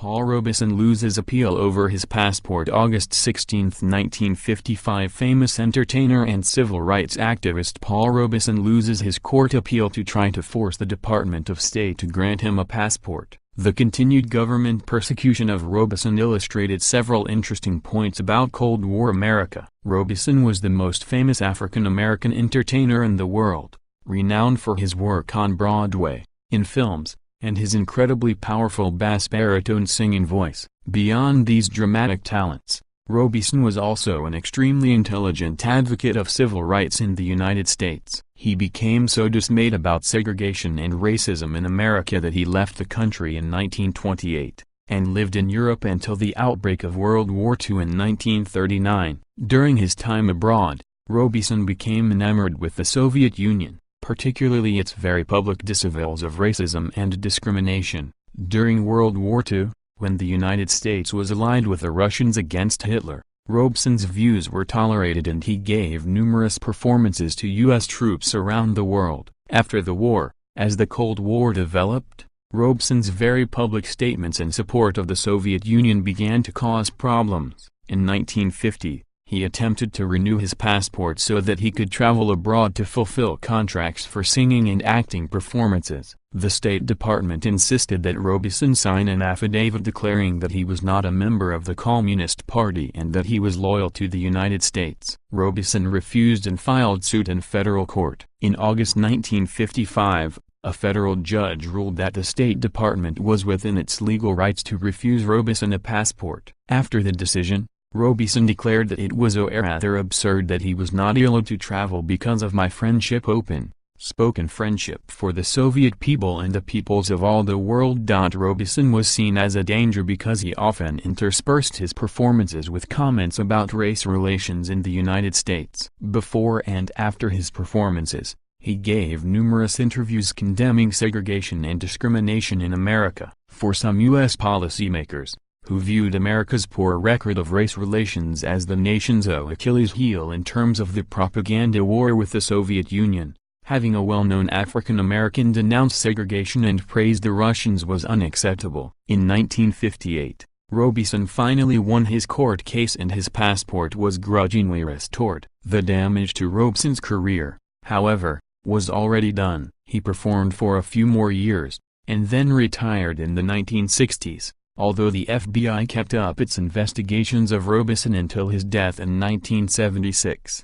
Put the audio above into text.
Paul Robeson loses appeal over his passport. August 16, 1955. Famous entertainer and civil rights activist Paul Robeson loses his court appeal to try to force the Department of State to grant him a passport. The continued government persecution of Robeson illustrated several interesting points about Cold War America. Robeson was the most famous African-American entertainer in the world, renowned for his work on Broadway, in films, and his incredibly powerful bass baritone singing voice. Beyond these dramatic talents, Robeson was also an extremely intelligent advocate of civil rights in the United States. He became so dismayed about segregation and racism in America that he left the country in 1928, and lived in Europe until the outbreak of World War II in 1939. During his time abroad, Robeson became enamored with the Soviet Union, particularly its very public disavowals of racism and discrimination. During World War II, when the United States was allied with the Russians against Hitler, Robeson's views were tolerated and he gave numerous performances to U.S. troops around the world. After the war, as the Cold War developed, Robeson's very public statements in support of the Soviet Union began to cause problems. In 1950, he attempted to renew his passport so that he could travel abroad to fulfill contracts for singing and acting performances. The State Department insisted that Robeson sign an affidavit declaring that he was not a member of the Communist Party and that he was loyal to the United States. Robeson refused and filed suit in federal court. In August 1955, a federal judge ruled that the State Department was within its legal rights to refuse Robeson a passport. After the decision, Robeson declared that it was rather absurd that he was not allowed to travel because of my friendship, open-spoken friendship for the Soviet people and the peoples of all the world. Robeson was seen as a danger because he often interspersed his performances with comments about race relations in the United States. Before and after his performances, he gave numerous interviews condemning segregation and discrimination in America. For some U.S. policymakers, who viewed America's poor record of race relations as the nation's Achilles heel in terms of the propaganda war with the Soviet Union, having a well-known African-American denounce segregation and praise the Russians was unacceptable. In 1958, Robeson finally won his court case and his passport was grudgingly restored. The damage to Robeson's career, however, was already done. He performed for a few more years, and then retired in the 1960s. Although the FBI kept up its investigations of Robeson until his death in 1976.